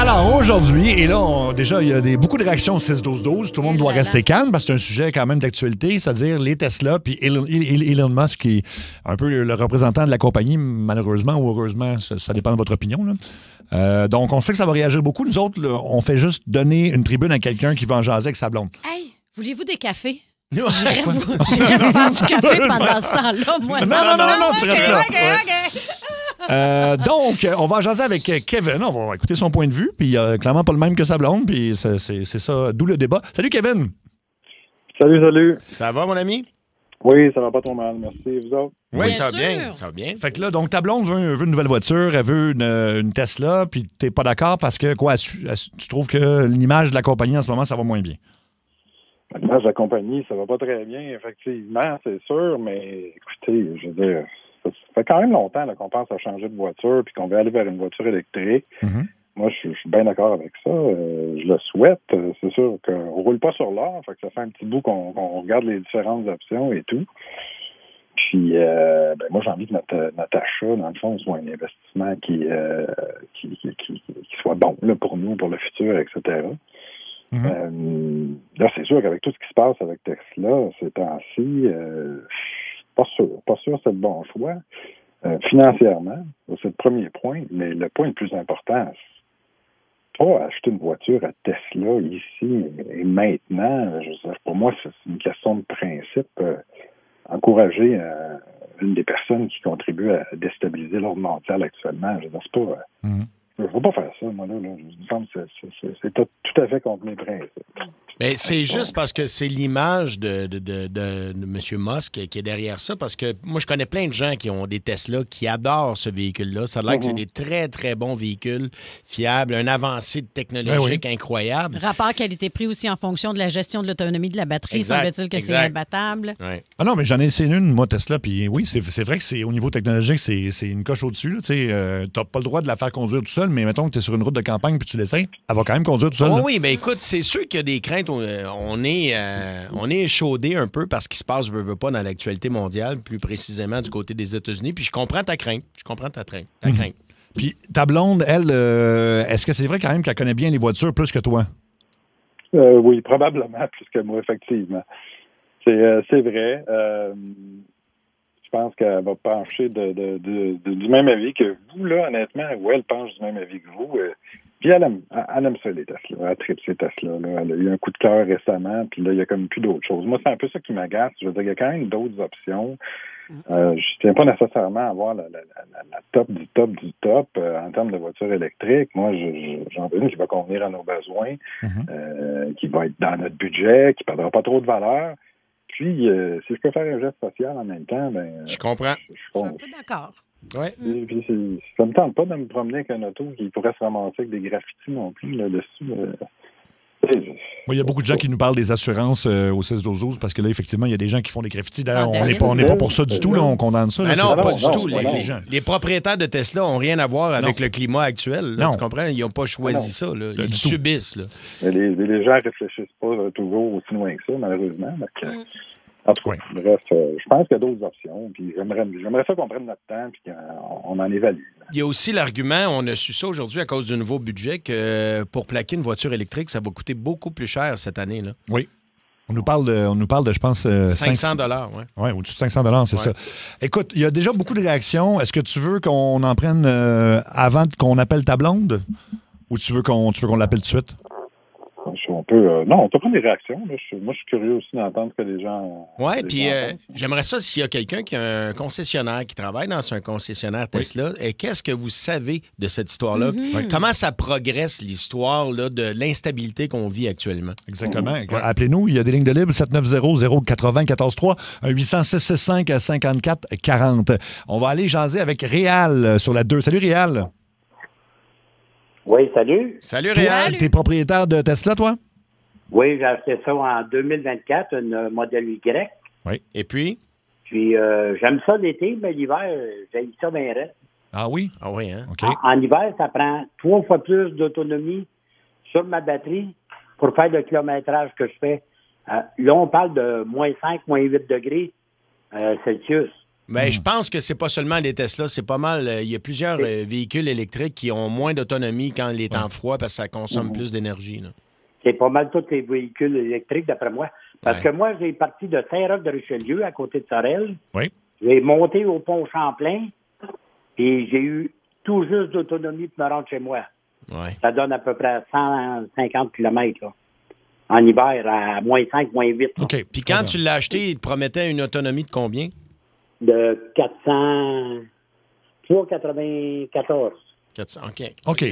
Alors, aujourd'hui, et là, déjà, il y a beaucoup de réactions au 6-12-12. Tout le monde doit rester calme parce que c'est un sujet quand même d'actualité, c'est-à-dire les Tesla, puis Elon Musk, qui est un peu le représentant de la compagnie, malheureusement ou heureusement, ça dépend de votre opinion. Là. Donc, on sait que ça va réagir beaucoup. Nous autres, là, on fait juste donner une tribune à quelqu'un qui va en jaser avec sa blonde. Hey, voulez-vous des cafés? J'irais faire du café pendant ce temps-là, moi. Non, tu restes là. OK. Donc, on va jaser avec Kevin. On va écouter son point de vue. Puis, il a clairement pas le même que sa blonde. Puis, c'est ça, d'où le débat. Salut, Kevin. Salut. Ça va, mon ami? Oui, ça va pas trop mal, merci. Vous autres? Oui, Bien ça va sûr. bien. Ça va bien. Fait que là, donc, ta blonde veut une nouvelle voiture. Elle veut une Tesla. Puis, t'es pas d'accord parce que, quoi, tu trouves que l'image de la compagnie en ce moment, ça va moins bien? L'image de la compagnie, ça va pas très bien, effectivement, c'est sûr, mais écoutez, je veux dire, ça fait quand même longtemps là, qu'on pense à changer de voiture puis qu'on veut aller vers une voiture électrique. Mm-hmm. Moi, je suis bien d'accord avec ça. Je le souhaite. C'est sûr qu'on roule pas sur l'or, fait que ça fait un petit bout qu'on regarde les différentes options et tout. Puis, moi, j'ai envie que notre achat, dans le fond, soit un investissement qui soit bon là, pour nous, pour le futur, etc. Là, c'est sûr qu'avec tout ce qui se passe avec Tesla ces temps-ci, pas sûr que c'est le bon choix. Financièrement, c'est le premier point, mais le point le plus important, c'est pas acheter une voiture à Tesla ici et maintenant. Je veux dire, pour moi, c'est une question de principe. Encourager une des personnes qui contribuent à déstabiliser l'ordre mondial actuellement, je veux dire, c'est pas... Je ne veux pas faire ça, moi, là. Il me semble que c'est tout à fait contre mes principes. Mais c'est juste parce que c'est l'image de M. Musk qui est derrière ça, parce que moi, je connais plein de gens qui ont des Tesla qui adorent ce véhicule-là. Ça a l'air que c'est des très, très bons véhicules, fiables, un avancée technologique incroyable. Rapport qualité-prix aussi en fonction de la gestion de l'autonomie de la batterie. Exact, Semble-t-il que c'est imbattable. Ouais. Ah non, mais j'en ai essayé une, moi, Tesla, puis oui, c'est vrai que c'est au niveau technologique, c'est une coche au-dessus. Tu n'as pas le droit de la faire conduire tout seul, mais mettons que tu es sur une route de campagne puis tu l'essayes, elle va quand même conduire tout seul. Oh, là. oui, mais écoute, c'est sûr qu'il y a des craintes. On est échaudé un peu par ce qui se passe, veux pas, dans l'actualité mondiale, plus précisément du côté des États-Unis. Puis je comprends ta crainte. Ta crainte. Puis ta blonde, elle, est-ce que c'est vrai quand même qu'elle connaît bien les voitures plus que toi? Oui, probablement plus que moi, effectivement. C'est vrai. Je pense qu'elle va pencher du même avis que vous, là, honnêtement. Oui, elle penche du même avis que vous. Puis elle aime ça, les Tesla. Elle tripe ces Tesla. Là. Elle a eu un coup de cœur récemment, puis là, il y a comme plus d'autres choses. Moi, c'est un peu ça qui m'agace. Je veux dire, il y a quand même d'autres options. Je tiens pas nécessairement à avoir la top du top du top en termes de voiture électrique. Moi, j'en veux une qui va convenir à nos besoins, qui va être dans notre budget, qui ne perdra pas trop de valeur. Puis, si je peux faire un geste social en même temps, Je comprends. Je suis un peu d'accord. Ouais. Puis ça me tente pas de me promener avec un auto qui pourrait se ramasser avec des graffitis non plus là-dessus. Il y a beaucoup de gens qui nous parlent des assurances au 6-12-12 parce que là, effectivement, il y a des gens qui font des graffitis. D'ailleurs, on n'est pas pour ça du tout. Là, on condamne ça. Ben là, non, pas c'est du tout. gens. Les propriétaires de Tesla n'ont rien à voir avec le climat actuel. Là, Non. tu comprends? Ils n'ont pas choisi ça. Là. Ils tout. subissent. Là. Les gens réfléchissent pas toujours aussi loin que ça, malheureusement. Donc, en tout cas, bref, je pense qu'il y a d'autres options. Puis j'aimerais ça qu'on prenne notre temps et qu'on en évalue. Il y a aussi l'argument, on a su ça aujourd'hui à cause du nouveau budget, que pour plaquer une voiture électrique, ça va coûter beaucoup plus cher cette année. Là. Oui. On nous parle de, je pense... 500 $, oui. Oui, au-dessus de 500 c'est ça. Écoute, il y a déjà beaucoup de réactions. Est-ce que tu veux qu'on en prenne avant qu'on appelle ta blonde? Ou tu veux qu'on l'appelle tout de suite? On peut prendre des réactions. Là. Moi, je suis curieux aussi d'entendre ce que les gens... Oui, puis j'aimerais ça s'il y a quelqu'un qui a un concessionnaire, qui travaille dans un concessionnaire Tesla, et qu'est-ce que vous savez de cette histoire-là? Comment ça progresse, l'histoire là, de l'instabilité qu'on vit actuellement? Exactement. Appelez-nous, il y a des lignes de libre, 790-080-14-3, 800-665-54-40. On va aller jaser avec Réal sur la 2. Salut, Réal. Oui, salut. Salut, Réal. T'es propriétaire de Tesla, toi? Oui, j'ai acheté ça en 2024, une modèle Y. Oui. Et puis? Puis, j'aime ça l'été, mais l'hiver, j'ai ça bien raide. Ah oui? Ah oui, hein? OK. En hiver, ça prend 3 fois plus d'autonomie sur ma batterie pour faire le kilométrage que je fais. Là, on parle de -5, -8 degrés Celsius. Ben, je pense que c'est pas seulement les Tesla, c'est pas mal. Il y a plusieurs véhicules électriques qui ont moins d'autonomie quand il est temps froid parce que ça consomme plus d'énergie. Là. C'est pas mal tous les véhicules électriques, d'après moi. Parce que moi, j'ai parti de Saint-Roch-de-Richelieu, à côté de Sorel. Oui. J'ai monté au pont Champlain, et j'ai eu tout juste d'autonomie pour me rendre chez moi. Ouais. Ça donne à peu près 150 km, là. En hiver, à moins 5, moins 8. Là. OK. Puis quand tu l'as acheté, il te promettait une autonomie de combien? De 394. 400. OK.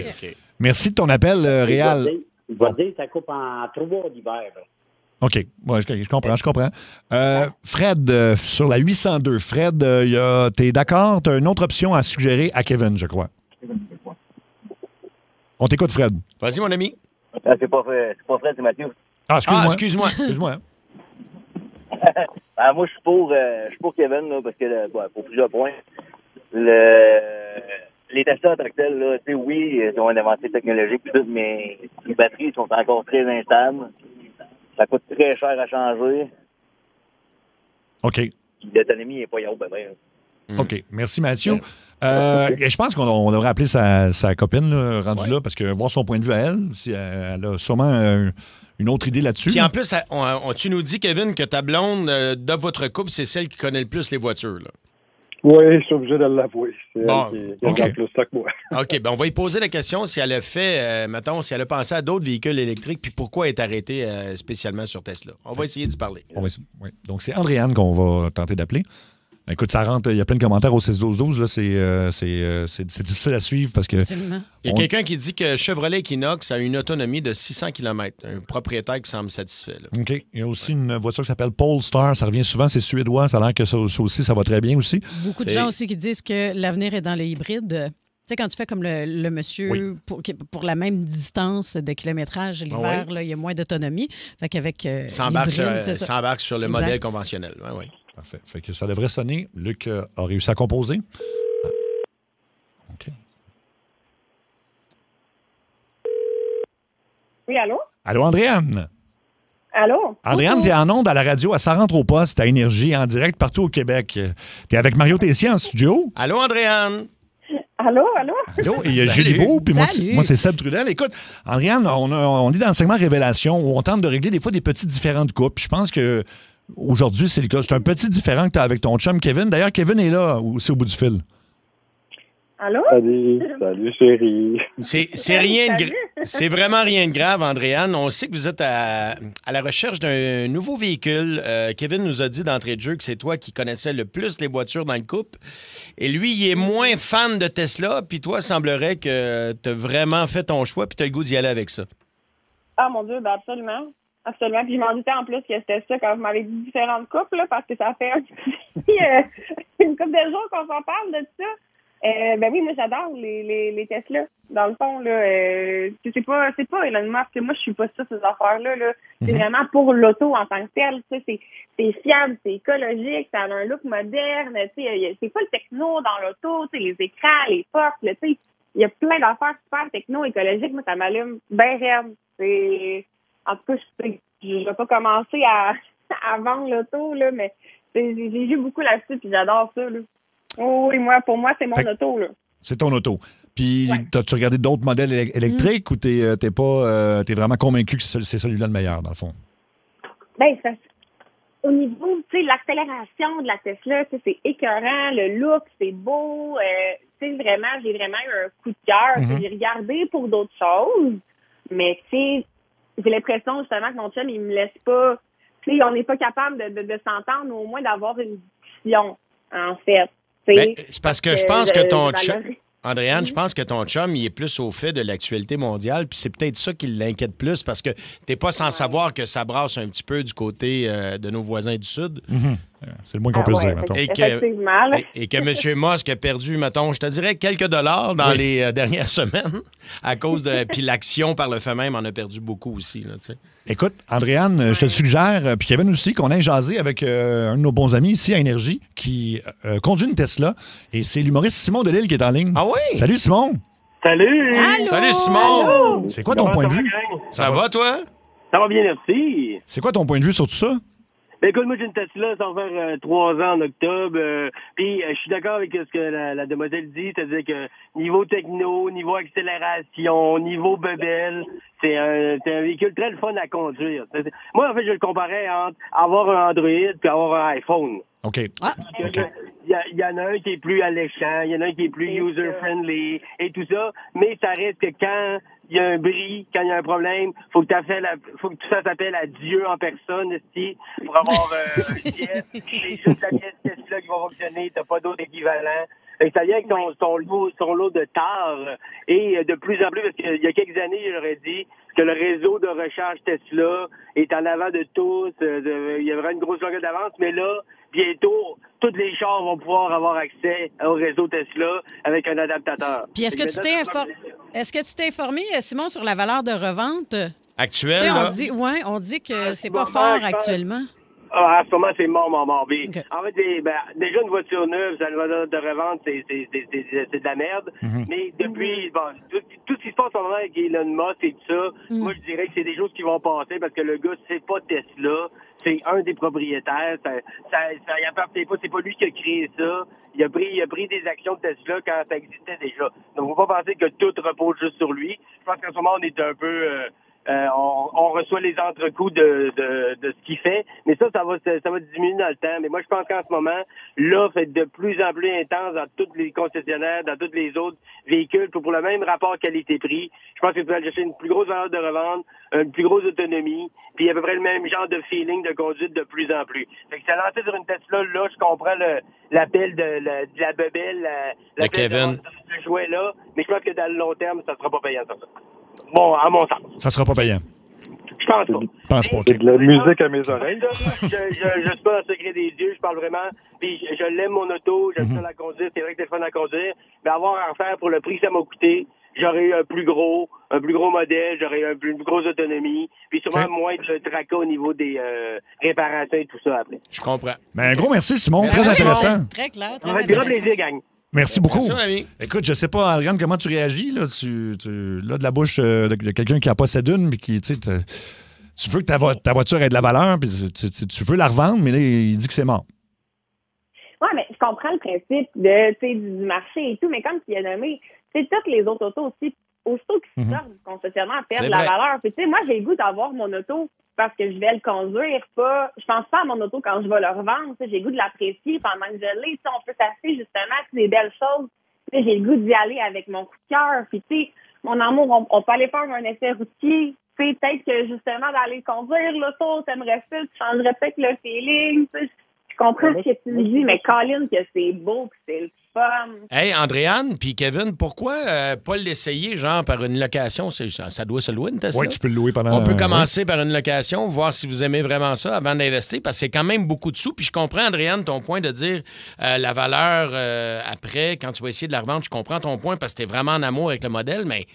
Merci de ton appel, Réal. Je vais dire, ça coupe en 3 d'hiver. Là. OK. Ouais, je comprends. Fred, sur la 802, Fred, t'es d'accord? Tu as une autre option à suggérer à Kevin, je crois. On t'écoute, Fred. Vas-y, mon ami. C'est pas Fred, c'est Mathieu. Ah, excuse-moi. Excuse-moi. Moi, je suis pour Kevin, là, parce que, pour plusieurs points. Les Tesla en tant que tels, là, oui, ils ont une avancée technologique, mais les batteries sont encore très instables. Ça coûte très cher à changer. OK. L'autonomie n'est pas haute, OK. Merci, Mathieu. Et je pense qu'on devrait appeler sa copine, là, rendue là, parce que voir son point de vue à elle, si elle a sûrement une autre idée là-dessus. Puis en plus, tu nous dis, Kevin, que ta blonde de votre couple, c'est celle qui connaît le plus les voitures. Là. Oui, je suis obligé de l'avouer. C'est bon, elle qui a plus ça que moi. OK, ben on va lui poser la question si elle a fait, mettons, si elle a pensé à d'autres véhicules électriques, puis pourquoi elle est arrêtée spécialement sur Tesla. On va essayer d'y parler. Oui. Donc, c'est Andréane qu'on va tenter d'appeler. Écoute, ça rentre, il y a plein de commentaires au 6-12-12. Là, c'est difficile à suivre parce que... Absolument. Il y a quelqu'un qui dit que Chevrolet Equinox a une autonomie de 600 km. Un propriétaire qui semble satisfait. Là. OK. Il y a aussi une voiture qui s'appelle Polestar. Ça revient souvent, c'est suédois. Ça a l'air que ça aussi, ça va très bien aussi. Beaucoup de gens aussi qui disent que l'avenir est dans les hybrides. Tu sais, quand tu fais comme le monsieur pour la même distance de kilométrage l'hiver, là, il y a moins d'autonomie. Fait qu'avec s'embarque sur le modèle conventionnel. Oui. Parfait. Fait que ça devrait sonner. Luc a réussi à composer. OK. Oui, allô? Allô, Andréane? Allô? Andréane, t'es en onde à la radio, ça rentre au poste, à Énergie, en direct partout au Québec. T'es avec Mario Tessier en studio. Allô, Andréane? Allô? Allô, et il y a Julie Beau, puis moi, c'est Seb Trudel. Écoute, Andréane, on est dans le segment Révélation où on tente de régler des fois des petits différends de couple. Je pense que aujourd'hui, c'est le cas. C'est un petit différent que tu as avec ton chum Kevin. D'ailleurs, Kevin est là aussi au bout du fil. Allô? Salut chérie. C'est vraiment rien de grave, Andréane. On sait que vous êtes à la recherche d'un nouveau véhicule. Kevin nous a dit d'entrée de jeu que c'est toi qui connaissais le plus les voitures dans le couple. Et lui, il est moins fan de Tesla. Puis toi, il semblerait que tu as vraiment fait ton choix puis tu as le goût d'y aller avec ça. Ah, mon Dieu, ben absolument. Absolument. Puis je m'en doutais en plus que c'était ça quand vous m'avez dit différentes couples, là, parce que ça fait une couple de jours qu'on s'en parle de ça. Ben oui, moi j'adore les Tesla. Dans le fond, là, c'est pas Elon Musk. Moi, je suis pas ça, ces affaires-là. Là. C'est vraiment pour l'auto en tant que tel. C'est fiable, c'est écologique, ça a un look moderne. C'est pas le techno dans l'auto, les écrans, les portes. Il y a plein d'affaires super techno-écologiques. Moi, ça m'allume bien raide. En tout cas, je vais pas commencer à vendre l'auto, là, mais j'ai vu beaucoup là-dessus, puis j'adore ça. Là. Oh, oui, pour moi, c'est mon auto. Là. C'est ton auto. Puis, as-tu regardé d'autres modèles électriques ou t'es vraiment convaincu que c'est celui-là le meilleur, dans le fond? Bien, au niveau, tu sais, l'accélération de la Tesla, c'est écœurant, le look, c'est beau. J'ai vraiment eu un coup de cœur. J'ai regardé pour d'autres choses, mais tu sais, j'ai l'impression justement que mon chum, il me laisse pas... Tu sais, on n'est pas capable de s'entendre, ou au moins d'avoir une discussion, en fait. Ben, c'est parce que je pense que ton chum... Andréane, je pense que ton chum, il est plus au fait de l'actualité mondiale, puis c'est peut-être ça qui l'inquiète plus, parce que t'es pas sans savoir que ça brasse un petit peu du côté de nos voisins du Sud. C'est le moins qu'on peut dire, mettons. Et que M. Musk a perdu, mettons, je te dirais, quelques dollars dans les dernières semaines, à cause de... Puis l'action, par le fait même, en a perdu beaucoup aussi, là, tu sais. Écoute, Andréane, je te suggère, puis Kevin aussi, qu'on aille jaser avec un de nos bons amis ici à Énergie qui conduit une Tesla. Et c'est l'humoriste Simon Delille qui est en ligne. Ah oui? Salut, Simon. Salut! Allô? Salut, Simon! Allô? C'est quoi ton point de vue? Ça va, toi? Ça va bien, merci. C'est quoi ton point de vue sur tout ça? Ben, écoute, moi, j'ai une Tesla, ça va faire 3 ans en octobre. Puis, je suis d'accord avec ce que la demoiselle dit, c'est-à-dire que niveau techno, niveau accélération, niveau bebelle, c'est un véhicule très le fun à conduire. Moi, en fait, je le comparais entre avoir un Android puis avoir un iPhone. OK. Il y en a un qui est plus alléchant, il y en a un qui est plus user-friendly et tout ça, mais ça reste que quand il y a un bris, quand il y a un problème, faut que tu fasses appel à Dieu en personne, ici, pour avoir un pièce. C'est juste la pièce Tesla qui va fonctionner, t'as pas d'autre équivalent. Et ça vient avec son lot de tard. Et de plus en plus, parce qu'il y a quelques années, j'aurais dit que le réseau de recharge Tesla est en avant de tous. Il y a vraiment une grosse longueur d'avance, mais là, bientôt, tous les chars vont pouvoir avoir accès au réseau Tesla avec un adaptateur. Puis est-ce que tu t'es informé, Simon, sur la valeur de revente? Actuelle, on dit que c'est pas fort actuellement. À ce moment, c'est mort. Okay. En fait, déjà, une voiture neuve, ça va de revente, c'est de la merde. Mm-hmm. Mais depuis, tout ce qui se passe en ce moment avec Elon Musk et tout ça, moi, je dirais que c'est des choses qui vont passer parce que le gars, c'est pas Tesla. C'est un des propriétaires. Ça y appartient pas. C'est pas lui qui a créé ça. Il a pris des actions de Tesla quand ça existait déjà. Donc, faut pas penser que tout repose juste sur lui. Je pense qu'en ce moment, on est un peu... on reçoit les entre-coups de ce qu'il fait, mais ça va diminuer dans le temps. Mais moi, je pense qu'en ce moment, l'offre est de plus en plus intense dans tous les concessionnaires, dans tous les autres véhicules, pour le même rapport qualité-prix. Je pense que tu vas aller chercher une plus grosse valeur de revente, une plus grosse autonomie, puis à peu près le même genre de feeling de conduite de plus en plus. Fait que ça lancé sur une Tesla, là, je comprends l'appel de la bebelle, de Kevin. De ce jouet-là, mais je pense que dans le long terme, ça sera pas payant ça. Bon, à mon sens. Ça sera pas payant. Je pense pas. C'est de la musique à mes oreilles. Je suis pas dans le secret des dieux, je parle vraiment. Puis je l'aime mon auto, j'aime ça la conduire, c'est vrai que c'est fun à conduire. Mais avoir à refaire pour le prix que ça m'a coûté, j'aurais eu un plus gros modèle, j'aurais eu une plus grosse autonomie, puis sûrement moins de tracas au niveau des réparations et tout ça après. Je comprends. Mais un gros merci, Simon. Très intéressant. Très clair. Ça va être grand plaisir, gang. Merci beaucoup. Merci, mon ami. Écoute, je sais pas, Ariane, comment tu réagis. Là, là de la bouche de quelqu'un qui en possède une, puis qui, tu veux que ta voiture ait de la valeur, puis tu veux la revendre, mais là, il dit que c'est mort. Oui, mais je comprends le principe du marché et tout, mais comme tu as nommé, toutes les autres autos aussi, aussitôt qu'ils sortent du concessionnaire, perdent de la valeur. Puis, moi, j'ai le goût d'avoir mon auto parce que je vais le conduire, je pense pas à mon auto quand je vais le revendre, j'ai le goût de l'apprécier pendant que je l'ai, on peut s'acheter justement des belles choses, j'ai le goût d'y aller avec mon coup de cœur, puis mon amour, on peut aller faire un essai routier, peut-être que justement d'aller conduire l'auto, t'aimerais ça, tu changerais peut-être le feeling, je comprends ce que tu me dis, mais Colin, que c'est beau, que c'est le fun. Hey, Andréane, puis Kevin, pourquoi pas l'essayer, genre, par une location? Ça doit se louer, une Tesla? Oui, tu peux le louer pendant... On peut commencer par une location, voir si vous aimez vraiment ça avant d'investir, parce que c'est quand même beaucoup de sous. Puis je comprends, Andréane, ton point de dire la valeur après, quand tu vas essayer de la revendre, je comprends ton point, parce que tu es vraiment en amour avec le modèle, mais...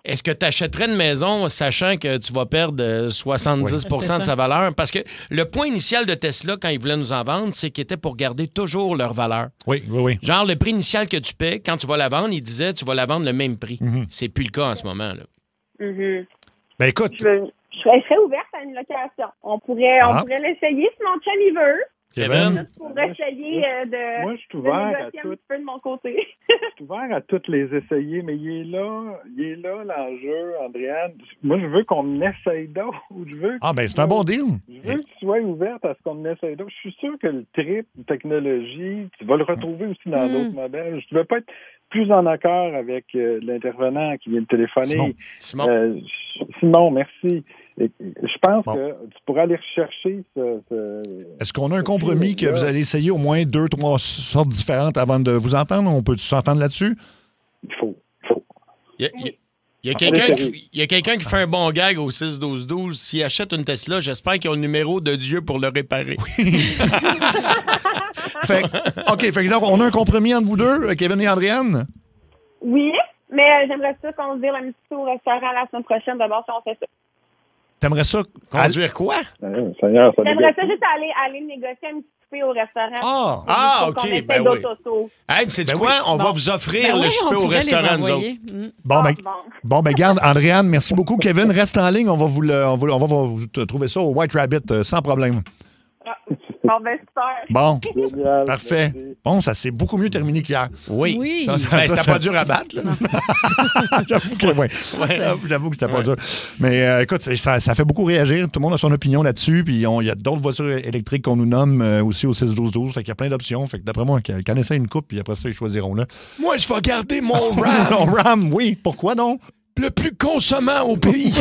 Est-ce que tu achèterais une maison sachant que tu vas perdre 70 de sa valeur? Parce que le point initial de Tesla, quand ils voulaient nous en vendre, c'est qu'ils étaient pour garder toujours leur valeur. Oui. Genre, le prix initial que tu paies, quand tu vas la vendre, ils disaient tu vas la vendre le même prix. C'est plus le cas en ce moment. Là. Ben écoute... Je serais ouverte à une location. On pourrait l'essayer si mon chum y veut. Kevin? Pour essayer Moi, je suis ouvert à négocier un petit peu de mon côté. Je suis ouvert à toutes les essayer, mais il est là l'enjeu, Andréane. Moi, je veux qu'on m'essaye d'autres. C'est un bon deal. Je veux que tu sois ouverte à ce qu'on m'essaye d'autres. Je suis sûr que le trip de technologie, tu vas le retrouver aussi dans d'autres modèles. Je ne veux pas être plus en accord avec l'intervenant qui vient de téléphoner. Simon, merci. Et je pense que tu pourrais aller rechercher Est-ce qu'on a un compromis que vous allez essayer au moins 2-3 sortes différentes avant de vous entendre? On peut s'entendre là-dessus? Il faut. Il y a quelqu'un qui fait un bon gag au 6-12-12. S'il achète une Tesla, j'espère qu'il a le numéro de Dieu pour le réparer. Fait que donc, on a un compromis entre vous deux, Kevin et Andréane? Oui, mais j'aimerais ça qu'on se dise un petit peu au restaurant la semaine prochaine, d'abord, si on fait ça. T'aimerais ça... Conduire quoi? J'aimerais ça juste aller négocier un petit peu au restaurant. OK. Ben oui. Hey, sais-tu quoi? On va vous offrir le souper au restaurant, nous autres. Ben, garde, Andréane, merci beaucoup. Kevin, reste en ligne. On va vous trouver ça au White Rabbit sans problème. Bon, ben, super. Bon, Génial. parfait. Merci. Bon, ça s'est beaucoup mieux terminé qu'hier. Oui. Oui. C'était pas dur à battre. Là. J'avoue que, ouais. J'avoue que c'était pas dur. Mais écoute, ça fait beaucoup réagir. Tout le monde a son opinion là-dessus. Puis il y a d'autres voitures électriques qu'on nous nomme aussi au 6-12-12. Fait qu'il y a plein d'options. Fait que d'après moi, qu'en essaie une coupe, puis après ça, ils choisiront là. Moi, je vais garder mon RAM. Ton RAM, oui. Pourquoi donc? Le plus consommant au pays.